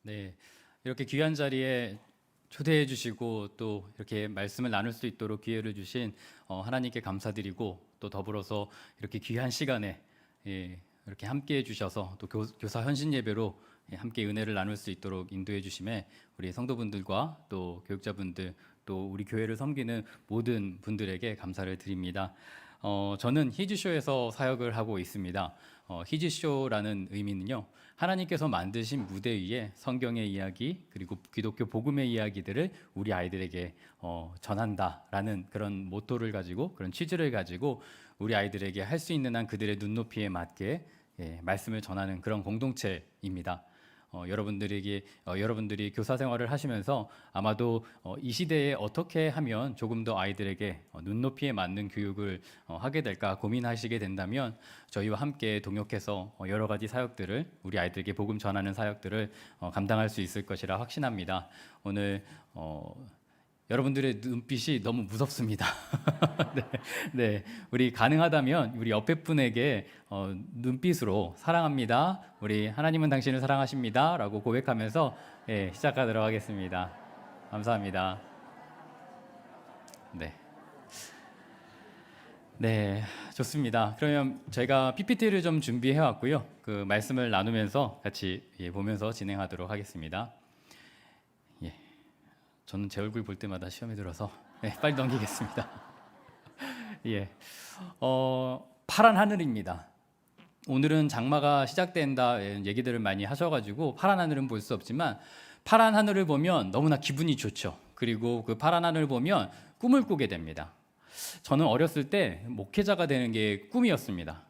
네, 이렇게 귀한 자리에 초대해 주시고 또 이렇게 말씀을 나눌 수 있도록 기회를 주신 하나님께 감사드리고, 또 더불어서 이렇게 귀한 시간에 이렇게 함께 해 주셔서 또 교사 헌신 예배로 함께 은혜를 나눌 수 있도록 인도해 주심에 우리 성도분들과 또 교육자분들, 또 우리 교회를 섬기는 모든 분들에게 감사를 드립니다. 저는 히즈쇼에서 사역을 하고 있습니다. 히즈쇼라는 의미는요, 하나님께서 만드신 무대 위에 성경의 이야기 그리고 기독교 복음의 이야기들을 우리 아이들에게 전한다라는 그런 모토를 가지고, 그런 취지를 가지고 우리 아이들에게 할 수 있는 한 그들의 눈높이에 맞게 말씀을 전하는 그런 공동체입니다. 여러분들이 교사 생활을 하시면서 아마도 이 시대에 어떻게 하면 조금 더 아이들에게 눈높이에 맞는 교육을 하게 될까 고민하시게 된다면, 저희와 함께 동역해서 여러 가지 사역들을, 우리 아이들에게 복음 전하는 사역들을 감당할 수 있을 것이라 확신합니다. 오늘 여러분들의 눈빛이 너무 무섭습니다. 네, 네, 우리 가능하다면 우리 옆에 분에게 눈빛으로 사랑합니다, 우리 하나님은 당신을 사랑하십니다 라고 고백하면서 시작하도록 하겠습니다. 감사합니다. 네, 네, 좋습니다. 그러면 제가 PPT를 좀 준비해 왔고요, 그 말씀을 나누면서 같이 보면서 진행하도록 하겠습니다. 저는 제 얼굴 볼 때마다 시험에 들어서 빨리 넘기겠습니다. 파란 하늘입니다. 오늘은 장마가 시작된다 얘기들을 많이 하셔가지고 파란 하늘은 볼 수 없지만, 파란 하늘을 보면 너무나 기분이 좋죠. 그리고 그 파란 하늘을 보면 꿈을 꾸게 됩니다. 저는 어렸을 때 목회자가 되는 게 꿈이었습니다.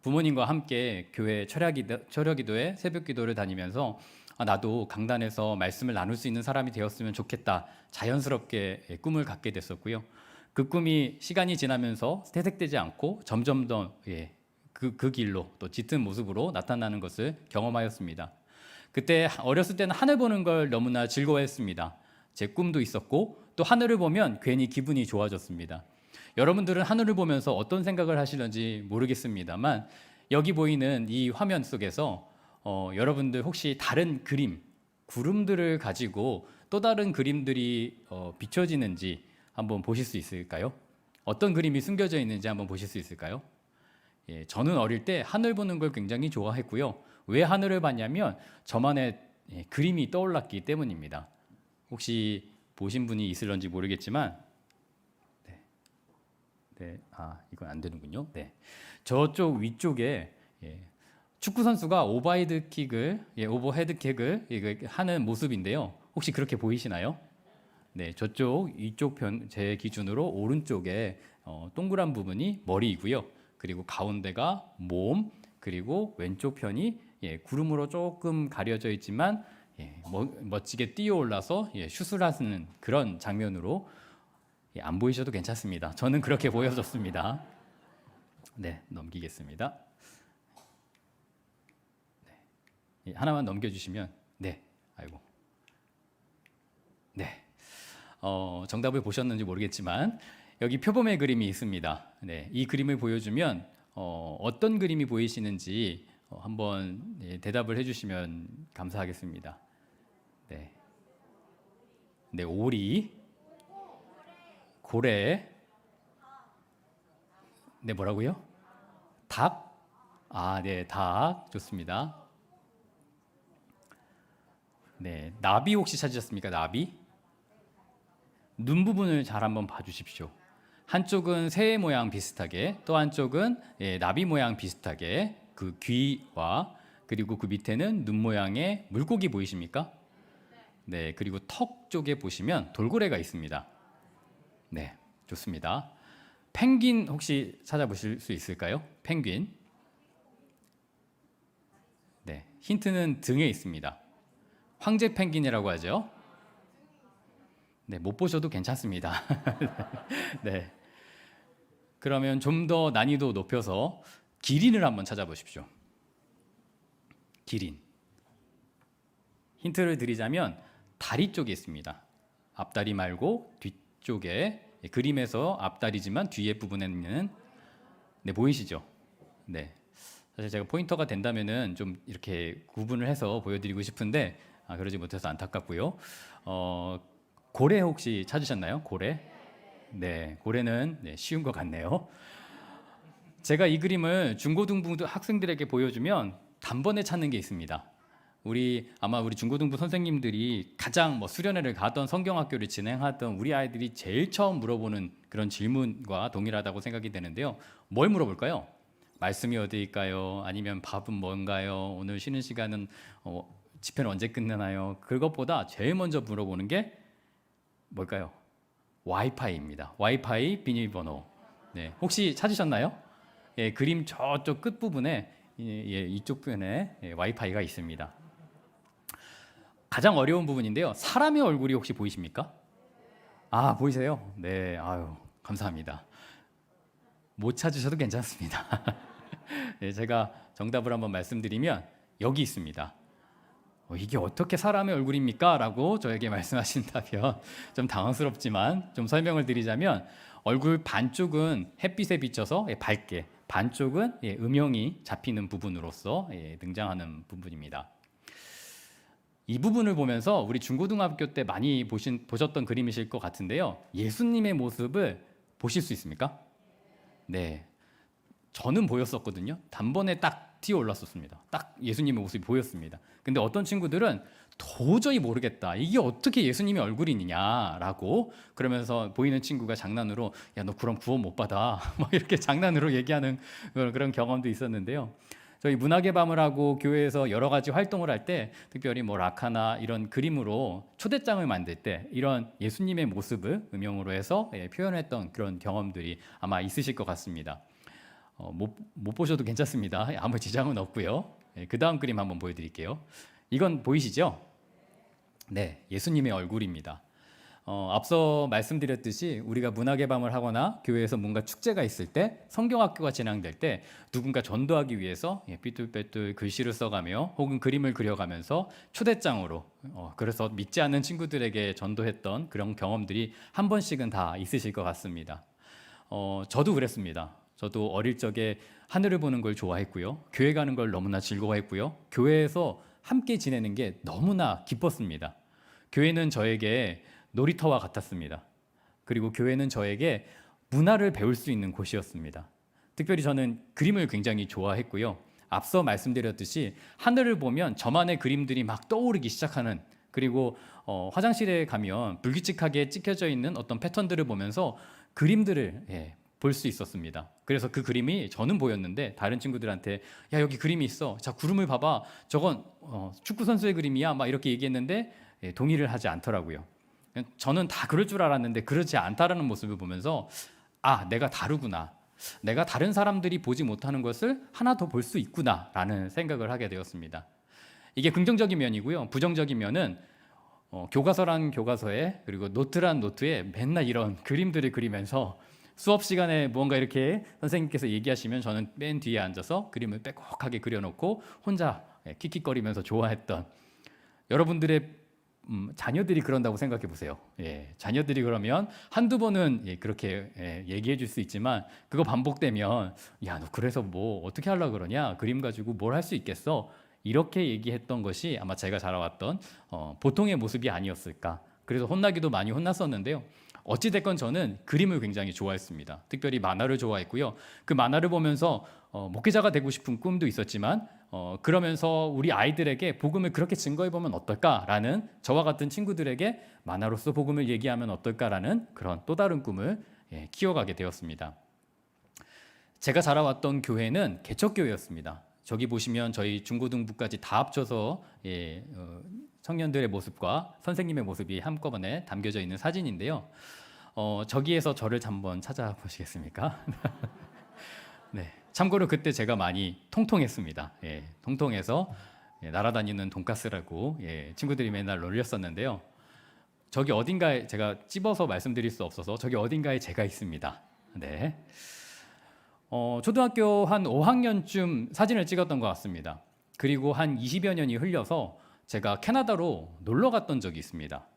부모님과 함께 교회 철야기도회 새벽기도를 다니면서 나도 강단에서 말씀을 나눌 수 있는 사람이 되었으면 좋겠다, 자연스럽게 꿈을 갖게 됐었고요. 그 꿈이 시간이 지나면서 퇴색되지 않고 점점 더 그 길로 또 짙은 모습으로 나타나는 것을 경험하였습니다. 그때 어렸을 때는 하늘 보는 걸 너무나 즐거워했습니다. 제 꿈도 있었고, 또 하늘을 보면 괜히 기분이 좋아졌습니다. 여러분들은 하늘을 보면서 어떤 생각을 하시는지 모르겠습니다만, 여기 보이는 이 화면 속에서 여러분들 혹시 다른 그림, 구름들을 가지고 또 다른 그림들이 비춰지는지 한번 보실 수 있을까요? 어떤 그림이 숨겨져 있는지 한번 보실 수 있을까요? 저는 어릴 때 하늘 보는 걸 굉장히 좋아했고요. 왜 하늘을 봤냐면 저만의 그림이 떠올랐기 때문입니다. 혹시 보신 분이 있을런지 모르겠지만, 이건 안 되는군요. 네, 저쪽 위쪽에 축구 선수가 오버헤드킥을 하는 모습인데요. 혹시 그렇게 보이시나요? 네, 이쪽 편, 제 기준으로 오른쪽에 동그란 부분이 머리이고요. 그리고 가운데가 몸, 그리고 왼쪽 편이 구름으로 조금 가려져 있지만 멋지게 뛰어올라서 슛을 하는 그런 장면으로, 안 보이셔도 괜찮습니다. 저는 그렇게 보여졌습니다. 네, 넘기겠습니다. 하나만 넘겨주시면, 아이고, 정답을 보셨는지 모르겠지만 여기 표범의 그림이 있습니다. 이 그림을 보여주면 어떤 그림이 보이시는지 한번 대답을 해주시면 감사하겠습니다. 오리, 고래, 뭐라고요? 닭? 닭 좋습니다. 나비 혹시 찾으셨습니까? 나비? 눈 부분을 잘 한번 봐주십시오. 한쪽은 새 모양 비슷하게, 또 한쪽은 나비 모양 비슷하게, 그 귀와 그리고 그 밑에는 눈 모양의 물고기 보이십니까? 그리고 턱 쪽에 보시면 돌고래가 있습니다. 좋습니다. 펭귄 혹시 찾아보실 수 있을까요? 펭귄. 힌트는 등에 있습니다. 황제 펭귄이라고 하죠. 못 보셔도 괜찮습니다. 그러면 좀 더 난이도 높여서 기린을 한번 찾아보십시오. 기린. 힌트를 드리자면 다리 쪽에 있습니다. 앞다리 말고 뒤쪽에, 그림에서 앞다리지만 뒤에 부분에 있는, 보이시죠? 사실 제가 포인터가 된다면은 좀 이렇게 구분을 해서 보여드리고 싶은데 그러지 못해서 안타깝고요. 고래 혹시 찾으셨나요? 고래? 네, 고래는 쉬운 것 같네요. 제가 이 그림을 중고등부 학생들에게 보여주면 단번에 찾는 게 있습니다. 아마 우리 중고등부 선생님들이 가장 수련회를 가던 성경학교를 진행하던 우리 아이들이 제일 처음 물어보는 그런 질문과 동일하다고 생각이 되는데요. 뭘 물어볼까요? 말씀이 어디일까요? 아니면 밥은 뭔가요? 오늘 쉬는 시간은 집회는 언제 끝나나요? 그것보다 제일 먼저 물어보는 게 뭘까요? 와이파이입니다. 와이파이 비밀번호. 네, 혹시 찾으셨나요? 예, 그림 저쪽 끝 부분에 이쪽 편에 와이파이가 있습니다. 가장 어려운 부분인데요. 사람의 얼굴이 혹시 보이십니까? 보이세요? 네, 아유, 감사합니다. 못 찾으셔도 괜찮습니다. 네, 제가 정답을 한번 말씀드리면 여기 있습니다. 이게 어떻게 사람의 얼굴입니까? 라고 저에게 말씀하신다면 좀 당황스럽지만 좀 설명을 드리자면 얼굴 반쪽은 햇빛에 비쳐서 밝게, 반쪽은 음영이 잡히는 부분으로서 등장하는 부분입니다. 이 부분을 보면서 우리 중고등학교 때 많이 보셨던 그림이실 것 같은데요. 예수님의 모습을 보실 수 있습니까? 네, 저는 보였었거든요. 단번에 딱 튀어 올랐었습니다. 딱 예수님의 모습이 보였습니다. 근데 어떤 친구들은 도저히 모르겠다. 이게 어떻게 예수님의 얼굴이냐라고 그러면서 보이는 친구가 장난으로 야, 너 그럼 구원 못 받아. 이렇게 장난으로 얘기하는 그런 경험도 있었는데요. 저희 문학의 밤을 하고 교회에서 여러 가지 활동을 할 때 특별히 라카나 이런 그림으로 초대장을 만들 때 이런 예수님의 모습을 음영으로 해서 표현했던 그런 경험들이 아마 있으실 것 같습니다. 못 보셔도 괜찮습니다. 아무 지장은 없고요. 그 다음 그림 한번 보여드릴게요. 이건 보이시죠? 네, 예수님의 얼굴입니다. 앞서 말씀드렸듯이 우리가 문학의 밤을 하거나 교회에서 뭔가 축제가 있을 때 성경학교가 진행될 때 누군가 전도하기 위해서 삐뚤빼뚤 글씨를 써가며 혹은 그림을 그려가면서 초대장으로 그래서 믿지 않는 친구들에게 전도했던 그런 경험들이 한 번씩은 다 있으실 것 같습니다. 저도 그랬습니다. 저도 어릴 적에 하늘을 보는 걸 좋아했고요. 교회 가는 걸 너무나 즐거워했고요. 교회에서 함께 지내는 게 너무나 기뻤습니다. 교회는 저에게 놀이터와 같았습니다. 그리고 교회는 저에게 문화를 배울 수 있는 곳이었습니다. 특별히 저는 그림을 굉장히 좋아했고요. 앞서 말씀드렸듯이 하늘을 보면 저만의 그림들이 막 떠오르기 시작하는, 그리고 화장실에 가면 불규칙하게 찍혀져 있는 어떤 패턴들을 보면서 그림들을 볼 수 있었습니다. 그래서 그 그림이 저는 보였는데 다른 친구들한테 야, 여기 그림이 있어. 자, 구름을 봐봐. 저건 축구 선수의 그림이야. 막 이렇게 얘기했는데 동의를 하지 않더라고요. 저는 다 그럴 줄 알았는데 그렇지 않다라는 모습을 보면서 내가 다르구나. 내가 다른 사람들이 보지 못하는 것을 하나 더 볼 수 있구나라는 생각을 하게 되었습니다. 이게 긍정적인 면이고요. 부정적인 면은 교과서란 교과서에 그리고 노트란 노트에 맨날 이런 그림들을 그리면서 수업 시간에 무언가 이렇게 선생님께서 얘기하시면 저는 맨 뒤에 앉아서 그림을 빼곡하게 그려놓고 혼자 킥킥거리면서 좋아했던, 여러분들의 자녀들이 그런다고 생각해 보세요. 자녀들이 그러면 한두 번은 그렇게 얘기해 줄 수 있지만 그거 반복되면 야, 너 그래서 뭐 어떻게 하려고 그러냐? 그림 가지고 뭘 할 수 있겠어? 이렇게 얘기했던 것이 아마 제가 자라왔던 보통의 모습이 아니었을까. 그래서 혼나기도 많이 혼났었는데요. 어찌됐건 저는 그림을 굉장히 좋아했습니다. 특별히 만화를 좋아했고요. 그 만화를 보면서 목회자가 되고 싶은 꿈도 있었지만 그러면서 우리 아이들에게 복음을 그렇게 증거해보면 어떨까라는, 저와 같은 친구들에게 만화로서 복음을 얘기하면 어떨까라는 그런 또 다른 꿈을 키워가게 되었습니다. 제가 자라왔던 교회는 개척교회였습니다. 저기 보시면 저희 중고등부까지 다 합쳐서 청년들의 모습과 선생님의 모습이 한꺼번에 담겨져 있는 사진인데요. 저기에서 저를 한번 찾아보시겠습니까? 네. 참고로 그때 제가 많이 통통했습니다. 통통해서 날아다니는 돈가스라고 친구들이 맨날 놀렸었는데요. 저기 어딘가에, 제가 찝어서 말씀드릴 수 없어서 저기 어딘가에 제가 있습니다. 네. 초등학교 한 5학년쯤 사진을 찍었던 것 같습니다. 그리고 한 20여 년이 흘려서 제가 캐나다로 놀러 갔던 적이 있습니다.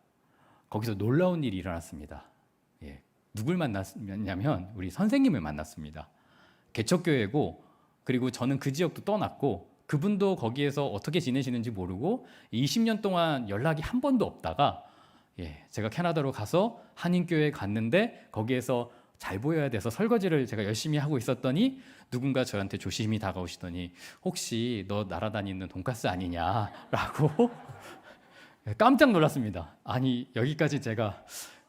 거기서 놀라운 일이 일어났습니다. 누굴 만났냐면 우리 선생님을 만났습니다. 개척교회고 그리고 저는 그 지역도 떠났고 그분도 거기에서 어떻게 지내시는지 모르고 20년 동안 연락이 한 번도 없다가 제가 캐나다로 가서 한인교회에 갔는데 거기에서 잘 보여야 돼서 설거지를 제가 열심히 하고 있었더니 누군가 저한테 조심히 다가오시더니 혹시 너 날아다니는 돈가스 아니냐라고 깜짝 놀랐습니다. 아니 여기까지 제가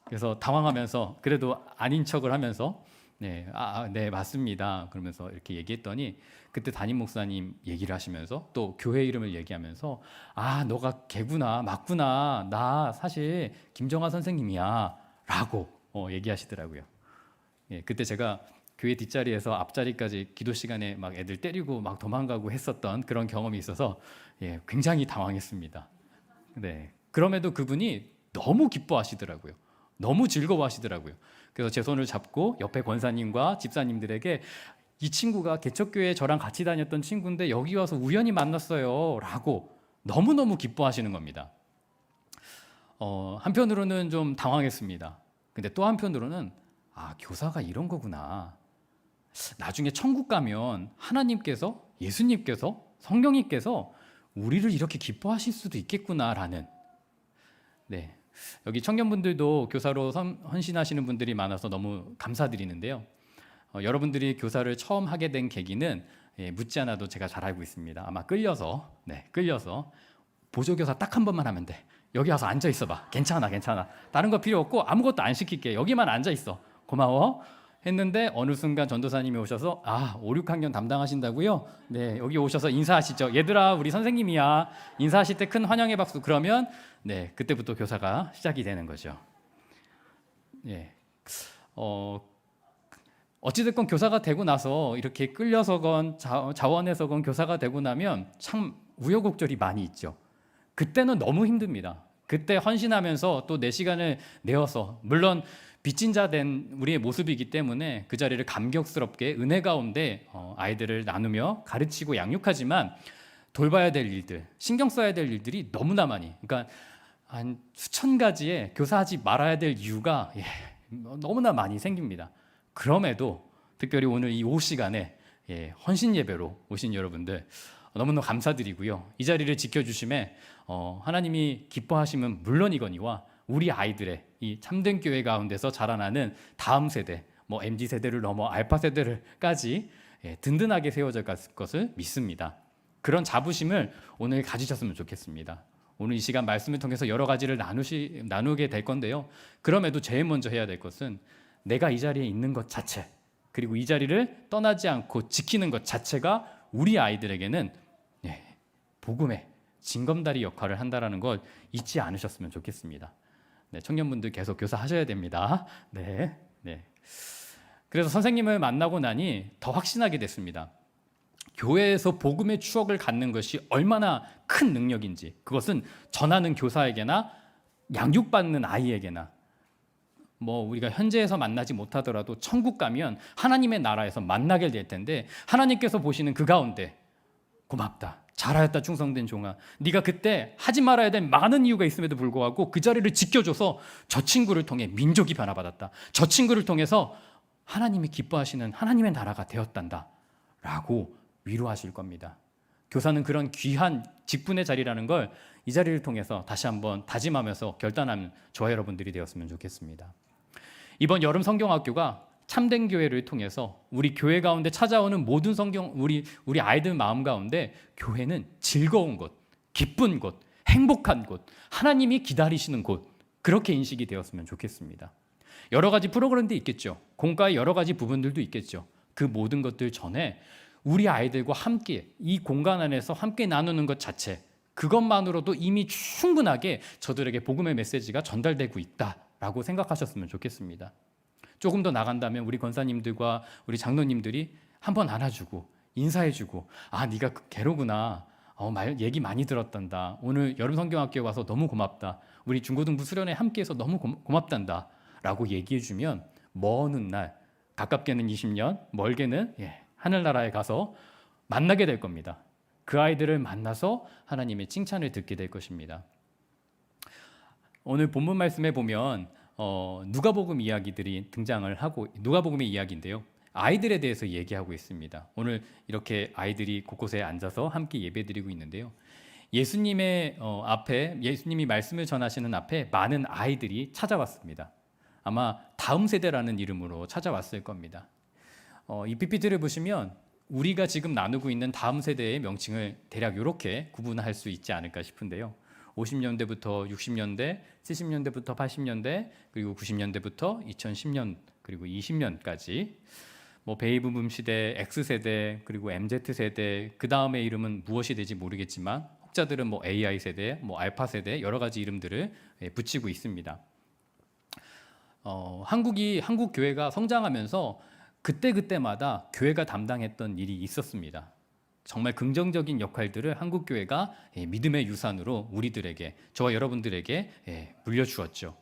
그래서 당황하면서 그래도 아닌 척을 하면서 네 맞습니다 그러면서 이렇게 얘기했더니 그때 담임 목사님 얘기를 하시면서 또 교회 이름을 얘기하면서 너가 걔구나 맞구나 나 사실 김정아 선생님이야 라고 얘기하시더라고요. 그때 제가 교회 뒷자리에서 앞자리까지 기도 시간에 막 애들 때리고 막 도망가고 했었던 그런 경험이 있어서 굉장히 당황했습니다. 네, 그럼에도 그분이 너무 기뻐하시더라고요. 너무 즐거워하시더라고요. 그래서 제 손을 잡고 옆에 권사님과 집사님들에게 이 친구가 개척교회에 저랑 같이 다녔던 친구인데 여기 와서 우연히 만났어요 라고 너무너무 기뻐하시는 겁니다. 한편으로는 좀 당황했습니다. 근데 또 한편으로는 교사가 이런 거구나. 나중에 천국 가면 하나님께서 예수님께서 성령님께서 우리를 이렇게 기뻐하실 수도 있겠구나라는 여기 청년분들도 교사로 헌신하시는 분들이 많아서 너무 감사드리는데요. 여러분들이 교사를 처음 하게 된 계기는 묻지 않아도 제가 잘 알고 있습니다. 아마 끌려서 보조교사 딱 한 번만 하면 돼. 여기 와서 앉아 있어봐. 괜찮아. 다른 거 필요 없고 아무것도 안 시킬게. 여기만 앉아 있어. 고마워. 했는데 어느 순간 전도사님이 오셔서 5, 6학년 담당하신다고요? 네, 여기 오셔서 인사하시죠. 얘들아, 우리 선생님이야. 인사하실 때 큰 환영의 박수. 그러면 그때부터 교사가 시작이 되는 거죠. 어찌됐건 교사가 되고 나서 이렇게 끌려서건 자원해서건 교사가 되고 나면 참 우여곡절이 많이 있죠. 그때는 너무 힘듭니다. 그때 헌신하면서 또 내 시간을 내어서 물론 빚진 자 된 우리의 모습이기 때문에 그 자리를 감격스럽게 은혜 가운데 아이들을 나누며 가르치고 양육하지만 돌봐야 될 일들, 신경 써야 될 일들이 너무나 많이, 그러니까 한 수천 가지의 교사하지 말아야 될 이유가 너무나 많이 생깁니다. 그럼에도 특별히 오늘 이 오후 시간에 헌신 예배로 오신 여러분들 너무나 감사드리고요. 이 자리를 지켜주심에 하나님이 기뻐하심은 물론이거니와 우리 아이들의 이 참된 교회 가운데서 자라나는 다음 세대, MZ 세대를 넘어 알파 세대를까지 든든하게 세워질 것을 믿습니다. 그런 자부심을 오늘 가지셨으면 좋겠습니다. 오늘 이 시간 말씀을 통해서 여러 가지를 나누게 될 건데요. 그럼에도 제일 먼저 해야 될 것은 내가 이 자리에 있는 것 자체, 그리고 이 자리를 떠나지 않고 지키는 것 자체가 우리 아이들에게는 복음의 징검다리 역할을 한다는 걸 잊지 않으셨으면 좋겠습니다. 청년분들 계속 교사하셔야 됩니다. 그래서 선생님을 만나고 나니 더 확신하게 됐습니다. 교회에서 복음의 추억을 갖는 것이 얼마나 큰 능력인지, 그것은 전하는 교사에게나 양육받는 아이에게나 우리가 현재에서 만나지 못하더라도 천국 가면 하나님의 나라에서 만나게 될 텐데 하나님께서 보시는 그 가운데 고맙다, 잘하였다 충성된 종아, 네가 그때 하지 말아야 될 많은 이유가 있음에도 불구하고 그 자리를 지켜줘서 저 친구를 통해 민족이 변화받았다, 저 친구를 통해서 하나님이 기뻐하시는 하나님의 나라가 되었단다 라고 위로하실 겁니다. 교사는 그런 귀한 직분의 자리라는 걸 이 자리를 통해서 다시 한번 다짐하면서 결단하는 저와 여러분들이 되었으면 좋겠습니다. 이번 여름 성경학교가 참된 교회를 통해서 우리 교회 가운데 찾아오는 모든 우리 아이들 마음 가운데 교회는 즐거운 곳, 기쁜 곳, 행복한 곳, 하나님이 기다리시는 곳, 그렇게 인식이 되었으면 좋겠습니다. 여러 가지 프로그램도 있겠죠. 공과의 여러 가지 부분들도 있겠죠. 그 모든 것들 전에 우리 아이들과 함께 이 공간 안에서 함께 나누는 것 자체, 그것만으로도 이미 충분하게 저들에게 복음의 메시지가 전달되고 있다라고 생각하셨으면 좋겠습니다. 조금 더 나간다면 우리 권사님들과 우리 장로님들이 한번 안아주고 인사해주고 네가 걔로구나, 얘기 많이 들었단다, 오늘 여름 성경학교에 와서 너무 고맙다, 우리 중고등부 수련회 함께해서 너무 고맙단다 라고 얘기해주면 먼 훗날, 가깝게는 20년, 멀게는 하늘나라에 가서 만나게 될 겁니다. 그 아이들을 만나서 하나님의 칭찬을 듣게 될 것입니다. 오늘 본문 말씀에 보면 누가복음 이야기들이 등장을 하고, 누가복음의 이야기인데요. 아이들에 대해서 얘기하고 있습니다. 오늘 이렇게 아이들이 곳곳에 앉아서 함께 예배드리고 있는데요. 예수님의 앞에, 예수님이 말씀을 전하시는 앞에 많은 아이들이 찾아왔습니다. 아마 다음 세대라는 이름으로 찾아왔을 겁니다. 이 PPT를 보시면 우리가 지금 나누고 있는 다음 세대의 명칭을 대략 이렇게 구분할 수 있지 않을까 싶은데요. 50년대부터 60년대, 70년대부터 80년대, 그리고 90년대부터 2010년, 그리고 20년까지 뭐 베이비붐 시대, X세대, 그리고 MZ세대, 그 다음의 이름은 무엇이 될지 모르겠지만 혹자들은 뭐 AI 세대, 뭐 알파 세대 여러 가지 이름들을 붙이고 있습니다. 한국 교회가 성장하면서 그때마다 교회가 담당했던 일이 있었습니다. 정말 긍정적인 역할들을 한국 교회가 믿음의 유산으로 우리들에게, 저와 여러분들에게 물려주었죠.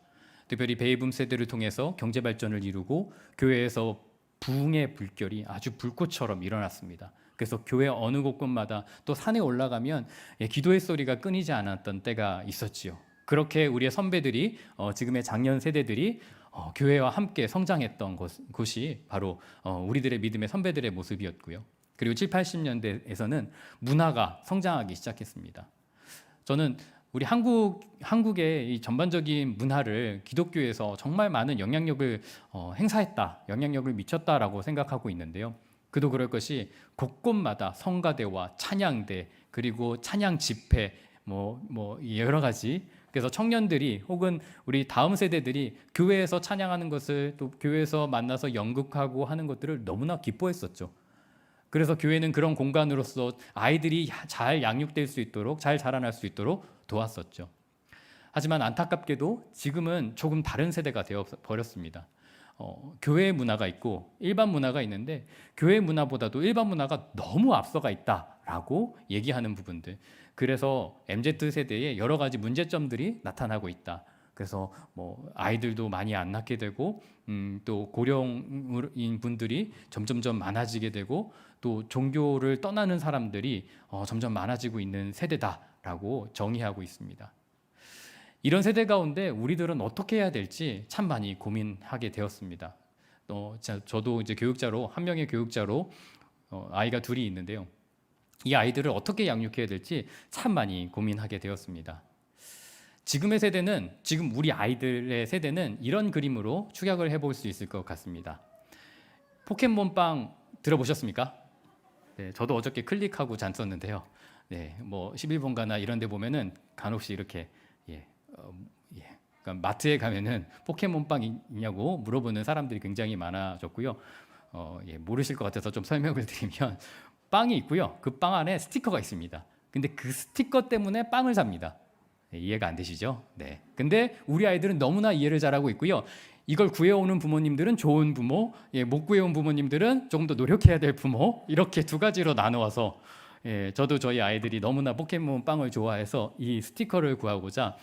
특별히 베이비붐 세대를 통해서 경제 발전을 이루고 교회에서 부흥의 불결이 아주 불꽃처럼 일어났습니다. 그래서 교회 어느 곳곳마다 또 산에 올라가면 기도의 소리가 끊이지 않았던 때가 있었지요. 그렇게 우리의 선배들이 지금의 장년 세대들이 교회와 함께 성장했던 곳이 바로 우리들의 믿음의 선배들의 모습이었고요. 그리고 7, 80년대에서는 문화가 성장하기 시작했습니다. 저는 우리 한국의 이 전반적인 문화를 기독교에서 정말 많은 영향력을 행사했다, 영향력을 미쳤다라고 생각하고 있는데요. 그도 그럴 것이 곳곳마다 성가대와 찬양대, 그리고 찬양 집회, 뭐 여러 가지. 그래서 청년들이 혹은 우리 다음 세대들이 교회에서 찬양하는 것을, 또 교회에서 만나서 연극하고 하는 것들을 너무나 기뻐했었죠. 그래서 교회는 그런 공간으로서 아이들이 잘 양육될 수 있도록, 잘 자라날 수 있도록 도왔었죠. 하지만 안타깝게도 지금은 조금 다른 세대가 되어 버렸습니다. 교회 문화가 있고 일반 문화가 있는데 교회 문화보다도 일반 문화가 너무 앞서가 있다라고 얘기하는 부분들. 그래서 MZ세대에 여러 가지 문제점들이 나타나고 있다. 그래서 뭐 아이들도 많이 안 낳게 되고 또 고령인 분들이 점점점 많아지게 되고 또 종교를 떠나는 사람들이 점점 많아지고 있는 세대다라고 정의하고 있습니다. 이런 세대 가운데 우리들은 어떻게 해야 될지 참 많이 고민하게 되었습니다. 저도 이제 교육자로, 한 명의 교육자로 아이가 둘이 있는데요. 이 아이들을 어떻게 양육해야 될지 참 많이 고민하게 되었습니다. 지금의 세대는, 지금 우리 아이들의 세대는 이런 그림으로 축약을 해볼 수 있을 것 같습니다. 포켓몬빵 들어보셨습니까? 네, 저도 어저께 클릭하고 잤었는데요. 네, 뭐 11번가나 이런 데 보면은 간혹씩 이렇게 그러니까 마트에 가면은 포켓몬빵 있냐고 물어보는 사람들이 굉장히 많아졌고요. 모르실 것 같아서 좀 설명을 드리면 빵이 있고요. 그 빵 안에 스티커가 있습니다. 근데 그 스티커 때문에 빵을 삽니다. 이해가 안 되시죠? 네. 근데 우리 아이들은 너무나 이해를 잘하고 있고요. 이걸 구해오는 부모님들은 좋은 부모, 못 구해온 부모님들은 조금 더 노력해야 될 부모, 이렇게 두 가지로 나누어서 저도 저희 아이들이 너무나 포켓몬 빵을 좋아해서 이 스티커를 구하고자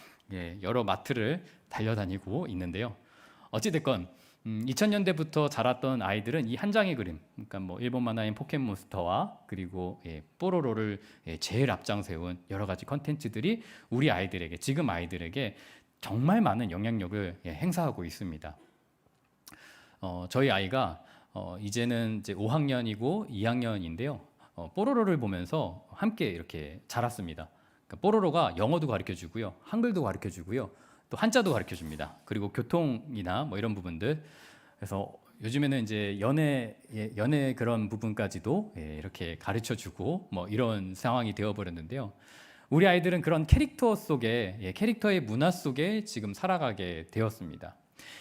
여러 마트를 달려다니고 있는데요. 어찌됐건 2000년대부터 자랐던 아이들은 이 한 장의 그림, 그러니까 뭐 일본 만화인 포켓몬스터와 그리고 뽀로로를 제일 앞장세운 여러 가지 컨텐츠들이 우리 아이들에게, 지금 아이들에게 정말 많은 영향력을 행사하고 있습니다. 저희 아이가 이제는 이제 5학년이고 2학년인데요. 뽀로로를 보면서 함께 이렇게 자랐습니다. 그러니까 뽀로로가 영어도 가르쳐주고요, 한글도 가르쳐주고요, 또 한자도 가르쳐줍니다. 그리고 교통이나 뭐 이런 부분들. 그래서 요즘에는 이제 연애 그런 부분까지도 이렇게 가르쳐주고 뭐 이런 상황이 되어버렸는데요. 우리 아이들은 그런 캐릭터 속에, 캐릭터의 문화 속에 지금 살아가게 되었습니다.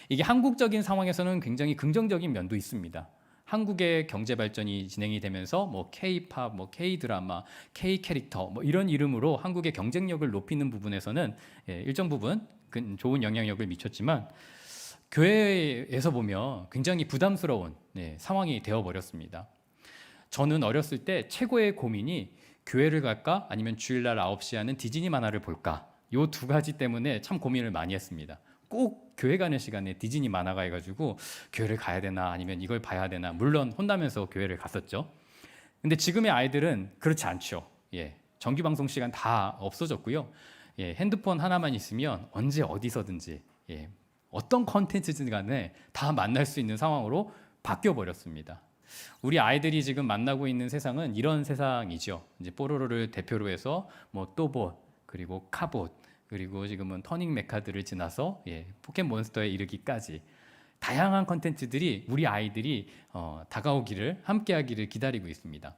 이게 한국적인 상황에서는 굉장히 긍정적인 면도 있습니다. 한국의 경제 발전이 진행이 되면서 뭐 K-팝, 뭐 K-드라마, K-캐릭터 뭐 이런 이름으로 한국의 경쟁력을 높이는 부분에서는 일정 부분 좋은 영향력을 미쳤지만 교회에서 보면 굉장히 부담스러운 상황이 되어버렸습니다. 저는 어렸을 때 최고의 고민이 교회를 갈까 아니면 주일날 9시에 하는 디즈니 만화를 볼까, 이 두 가지 때문에 참 고민을 많이 했습니다. 꼭 교회 가는 시간에 디즈니 만화가 해가지고 교회를 가야 되나 아니면 이걸 봐야 되나, 물론 혼나면서 교회를 갔었죠. 근데 지금의 아이들은 그렇지 않죠. 정규 방송 시간 다 없어졌고요. 핸드폰 하나만 있으면 언제 어디서든지 어떤 컨텐츠든 간에 다 만날 수 있는 상황으로 바뀌어 버렸습니다. 우리 아이들이 지금 만나고 있는 세상은 이런 세상이죠. 이제 뽀로로를 대표로 해서 뭐 또봇, 그리고 카봇, 그리고 지금은 터닝 메카들을 지나서 포켓몬스터에 이르기까지 다양한 컨텐츠들이 우리 아이들이 다가오기를, 함께하기를 기다리고 있습니다.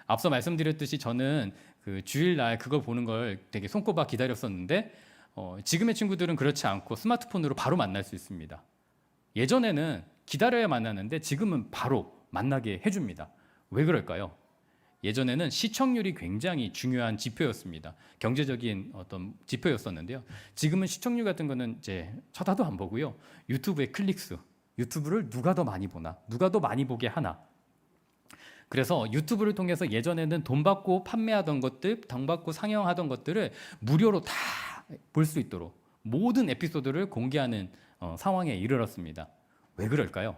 앞서 말씀드렸듯이 저는 그 주일날 그걸 보는 걸 되게 손꼽아 기다렸었는데 지금의 친구들은 그렇지 않고 스마트폰으로 바로 만날 수 있습니다. 예전에는 기다려야 만났는데 지금은 바로 만나게 해줍니다. 왜 그럴까요? 예전에는 시청률이 굉장히 중요한 지표였습니다. 경제적인 어떤 지표였었는데요. 지금은 시청률 같은 거는 이제 쳐다도 안 보고요. 유튜브의 클릭수, 유튜브를 누가 더 많이 보나, 누가 더 많이 보게 하나. 그래서 유튜브를 통해서 예전에는 돈 받고 판매하던 것들, 돈 받고 상영하던 것들을 무료로 다 볼 수 있도록 모든 에피소드를 공개하는 상황에 이르렀습니다. 왜 그럴까요?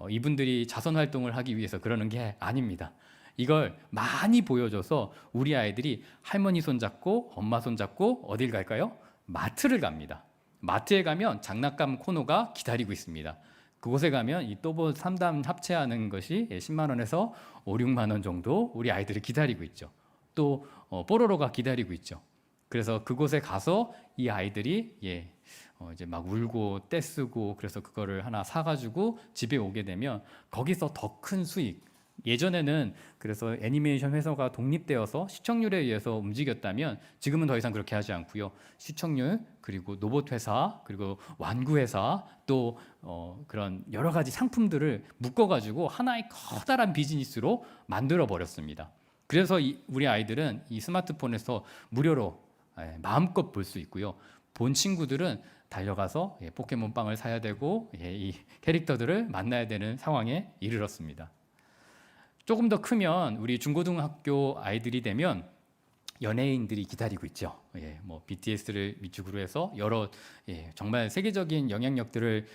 이분들이 자선 활동을 하기 위해서 그러는 게 아닙니다. 이걸 많이 보여줘서 우리 아이들이 할머니 손잡고 엄마 손잡고 어딜 갈까요? 마트를 갑니다. 마트에 가면 장난감 코너가 기다리고 있습니다. 그곳에 가면 이 또봇 3단 합체하는 것이 10만 원에서 5, 6만 원 정도 우리 아이들을 기다리고 있죠. 또 뽀로로가 기다리고 있죠. 그래서 그곳에 가서 이 아이들이 이제 막 울고 떼쓰고 그래서 그거를 하나 사가지고 집에 오게 되면 거기서 더 큰 수익. 예전에는 그래서 애니메이션 회사가 독립되어서 시청률에 의해서 움직였다면 지금은 더 이상 그렇게 하지 않고요. 시청률, 그리고 로봇 회사, 그리고 완구 회사, 또 그런 여러 가지 상품들을 묶어가지고 하나의 커다란 비즈니스로 만들어 버렸습니다. 그래서 우리 아이들은 이 스마트폰에서 무료로 마음껏 볼 수 있고요. 본 친구들은 달려가서 포켓몬빵을 사야 되고 이 캐릭터들을 만나야 되는 상황에 이르렀습니다. 조금 더 크면 우리 중고등학교 아이들이 되면 연예인들이 기다리고 있죠. 뭐 BTS를 밑줄로 해서 여러 정말 세계적인 영향력들을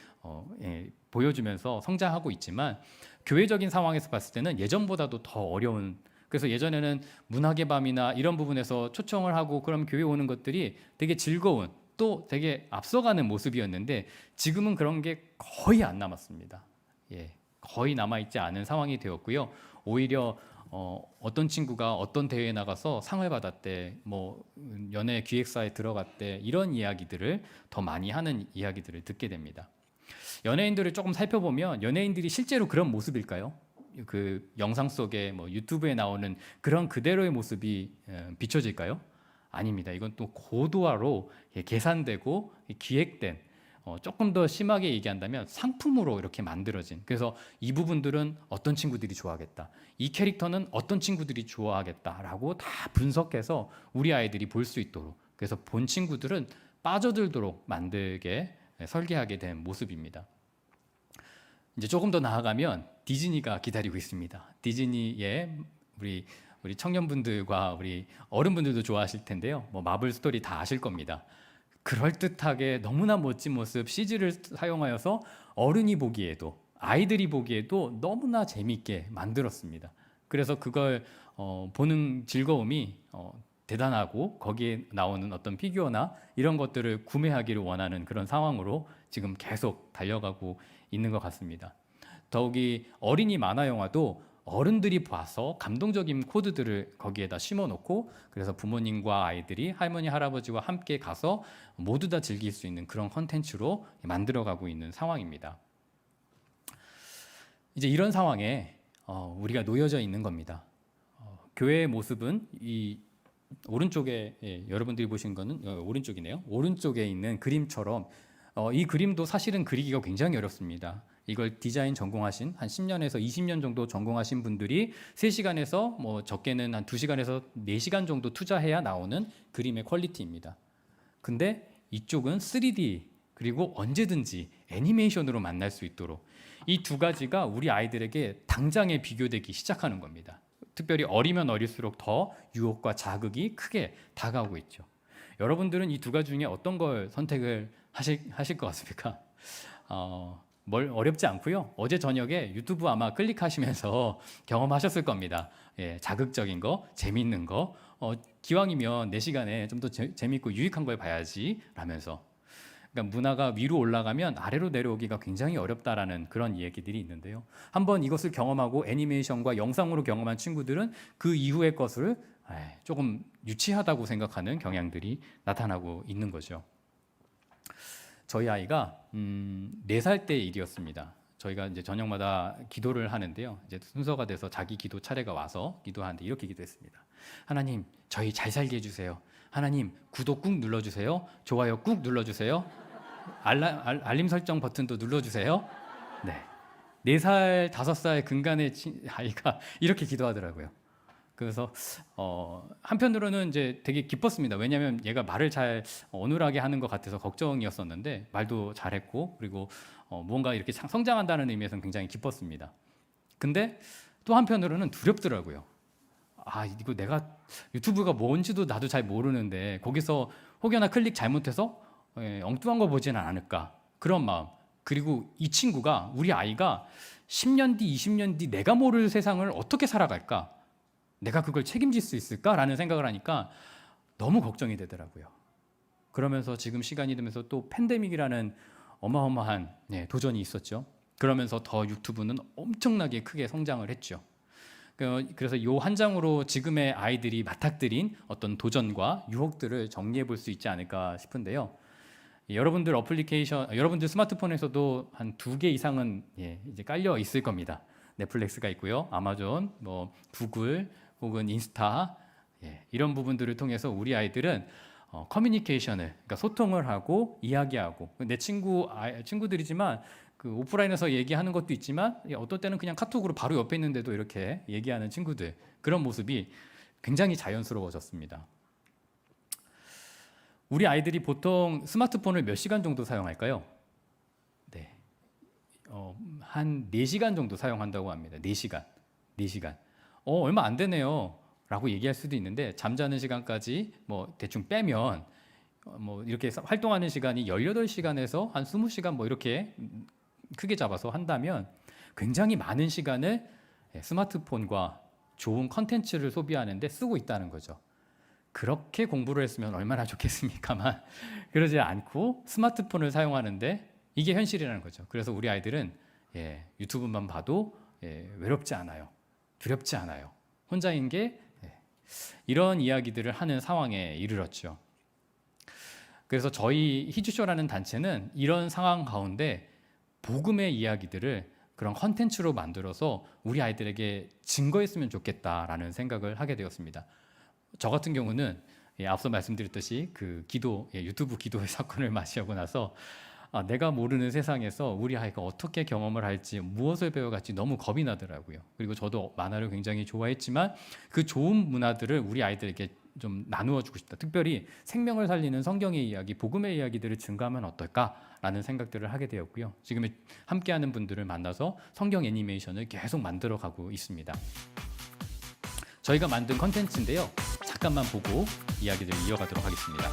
보여주면서 성장하고 있지만 교회적인 상황에서 봤을 때는 예전보다도 더 어려운. 그래서 예전에는 문학의 밤이나 이런 부분에서 초청을 하고 그럼 교회 오는 것들이 되게 즐거운 또 되게 앞서가는 모습이었는데 지금은 그런 게 거의 안 남았습니다. 거의 남아있지 않은 상황이 되었고요. 오히려 어떤 친구가 어떤 대회에 나가서 상을 받았대, 뭐 연예 기획사에 들어갔대, 이런 이야기들을 더 많이 하는 이야기들을 듣게 됩니다. 연예인들을 조금 살펴보면 연예인들이 실제로 그런 모습일까요? 그 영상 속에 뭐 유튜브에 나오는 그런 그대로의 모습이 비춰질까요? 아닙니다. 이건 또 고도화로 계산되고 기획된, 조금 더 심하게 얘기한다면 상품으로 이렇게 만들어진. 그래서 이 부분들은 어떤 친구들이 좋아하겠다, 이 캐릭터는 어떤 친구들이 좋아하겠다라고 다 분석해서 우리 아이들이 볼 수 있도록, 그래서 본 친구들은 빠져들도록 만들게 설계하게 된 모습입니다. 이제 조금 더 나아가면 디즈니가 기다리고 있습니다. 디즈니의 우리 청년분들과 우리 어른분들도 좋아하실 텐데요. 뭐 마블 스토리 다 아실 겁니다. 그럴듯하게 너무나 멋진 모습 CG를 사용하여서 어른이 보기에도 아이들이 보기에도 너무나 재밌게 만들었습니다. 그래서 그걸 보는 즐거움이 대단하고 거기에 나오는 어떤 피규어나 이런 것들을 구매하기를 원하는 그런 상황으로 지금 계속 달려가고 있는 것 같습니다. 더욱이 어린이 만화 영화도 어른들이 봐서 감동적인 코드들을 거기에다 심어놓고 그래서 부모님과 아이들이 할머니 할아버지와 함께 가서 모두 다 즐길 수 있는 그런 컨텐츠로 만들어가고 있는 상황입니다. 이제 이런 상황에 우리가 놓여져 있는 겁니다. 교회의 모습은 이 오른쪽에 여러분들이 보신 거는 오른쪽이네요. 오른쪽에 있는 그림처럼 이 그림도 사실은 그리기가 굉장히 어렵습니다. 이걸 디자인 전공하신 한 10년에서 20년 정도 전공하신 분들이 3시간에서 뭐 적게는 한 2시간에서 4시간 정도 투자해야 나오는 그림의 퀄리티입니다. 근데 이쪽은 3D 그리고 언제든지 애니메이션으로 만날 수 있도록 이 두 가지가 우리 아이들에게 당장에 비교되기 시작하는 겁니다. 특별히 어리면 어릴수록 더 유혹과 자극이 크게 다가오고 있죠. 여러분들은 이 두 가지 중에 어떤 걸 선택을 하실 것 같습니까? 뭘 어렵지 않고요. 어제 저녁에 유튜브 아마 클릭하시면서 경험하셨을 겁니다. 자극적인 거, 재밌는 거, 기왕이면 내 시간에 좀 더 재밌고 유익한 걸 봐야지 라면서. 그러니까 문화가 위로 올라가면 아래로 내려오기가 굉장히 어렵다라는 그런 이야기들이 있는데요. 한번 이것을 경험하고 애니메이션과 영상으로 경험한 친구들은 그 이후의 것을 조금 유치하다고 생각하는 경향들이 나타나고 있는 거죠. 저희 아이가 4살 때 일이었습니다. 저희가 이제 저녁마다 기도를 하는데요. 이제 순서가 돼서 자기 기도 차례가 와서 기도하는데 이렇게 기도했습니다. 하나님, 저희 잘 살게 해주세요. 하나님, 구독 꾹 눌러주세요. 좋아요 꾹 눌러주세요. 알림 설정 버튼도 눌러주세요. 네, 4살, 5살 근간의 아이가 이렇게 기도하더라고요. 그래서 한편으로는 이제 되게 기뻤습니다. 왜냐하면 얘가 말을 잘 어눌하게 하는 것 같아서 걱정이었었는데 말도 잘했고 그리고 무언가 이렇게 성장한다는 의미에서는 굉장히 기뻤습니다. 근데 또 한편으로는 두렵더라고요. 아, 이거 내가 유튜브가 뭔지도 나도 잘 모르는데 거기서 혹여나 클릭 잘못해서 엉뚱한 거 보지는 않을까, 그런 마음. 그리고 이 친구가, 우리 아이가 10년 뒤, 20년 뒤 내가 모를 세상을 어떻게 살아갈까, 내가 그걸 책임질 수 있을까라는 생각을 하니까 너무 걱정이 되더라고요. 그러면서 지금 시간이 되면서 또 팬데믹이라는 어마어마한 도전이 있었죠. 그러면서 더 유튜브는 엄청나게 크게 성장을 했죠. 그래서 이 한 장으로 지금의 아이들이 맞닥뜨린 어떤 도전과 유혹들을 정리해 볼 수 있지 않을까 싶은데요. 여러분들 어플리케이션, 여러분들 스마트폰에서도 한 2개 이상은 이제 깔려 있을 겁니다. 넷플릭스가 있고요, 아마존, 뭐 구글 혹은 인스타, 이런 부분들을 통해서 우리 아이들은 커뮤니케이션을, 그러니까 소통을 하고 이야기하고, 내 친구들이지만 그 오프라인에서 얘기하는 것도 있지만 어떨 때는 그냥 카톡으로 바로 옆에 있는데도 이렇게 얘기하는 친구들, 그런 모습이 굉장히 자연스러워졌습니다. 우리 아이들이 보통 스마트폰을 몇 시간 정도 사용할까요? 네, 한 4시간 정도 사용한다고 합니다. 4시간. 얼마 안 되네요 라고 얘기할 수도 있는데, 잠자는 시간까지 뭐 대충 빼면 뭐 이렇게 활동하는 시간이 18시간에서 한 20시간 뭐 이렇게 크게 잡아서 한다면 굉장히 많은 시간을 스마트폰과 좋은 컨텐츠를 소비하는데 쓰고 있다는 거죠. 그렇게 공부를 했으면 얼마나 좋겠습니까만 그러지 않고 스마트폰을 사용하는데 이게 현실이라는 거죠. 그래서 우리 아이들은 유튜브만 봐도 외롭지 않아요, 두렵지 않아요, 혼자인 게, 이런 이야기들을 하는 상황에 이르렀죠. 그래서 저희 히즈쇼라는 단체는 이런 상황 가운데 복음의 이야기들을 그런 컨텐츠로 만들어서 우리 아이들에게 증거했으면 좋겠다라는 생각을 하게 되었습니다. 저 같은 경우는 앞서 말씀드렸듯이 그 유튜브 기도의 사건을 맞이하고 나서 내가 모르는 세상에서 우리 아이가 어떻게 경험을 할지, 무엇을 배워갈지 너무 겁이 나더라고요. 그리고 저도 만화를 굉장히 좋아했지만 그 좋은 문화들을 우리 아이들에게 좀 나누어 주고 싶다. 특별히 생명을 살리는 성경의 이야기, 복음의 이야기들을 증가하면 어떨까라는 생각들을 하게 되었고요. 지금 함께하는 분들을 만나서 성경 애니메이션을 계속 만들어 가고 있습니다. 저희가 만든 컨텐츠인데요, 잠깐만 보고 이야기를 이어가도록 하겠습니다.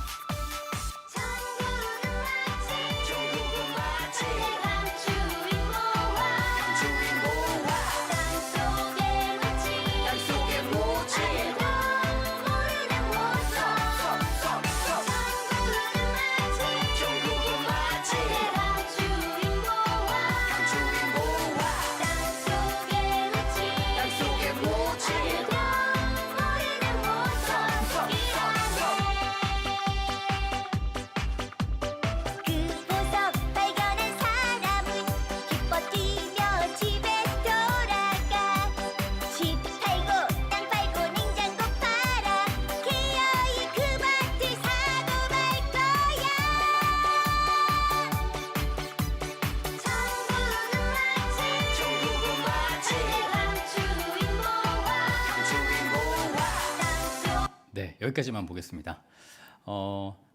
네, 여기까지만 보겠습니다.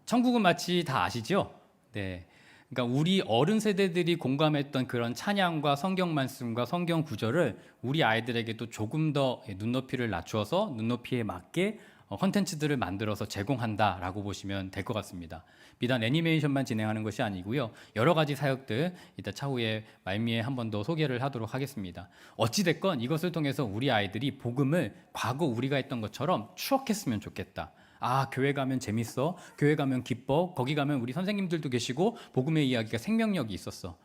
천국은 마치 다 아시죠? 네, 그러니까 우리 어른 세대들이 공감했던 그런 찬양과 성경 말씀과 성경 구절을 우리 아이들에게도 조금 더 눈높이를 낮추어서 눈높이에 맞게 컨텐츠들을 만들어서 제공한다라고 보시면 될 것 같습니다. 비단 애니메이션만 진행하는 것이 아니고요, 여러 가지 사역들 이따 차후에 말미에 한 번 더 소개를 하도록 하겠습니다. 어찌됐건 이것을 통해서 우리 아이들이 복음을 과거 우리가 했던 것처럼 추억했으면 좋겠다. 아, 교회 가면 재밌어. 교회 가면 기뻐. 거기 가면 우리 선생님들도 계시고 복음의 이야기가 생명력이 있었어.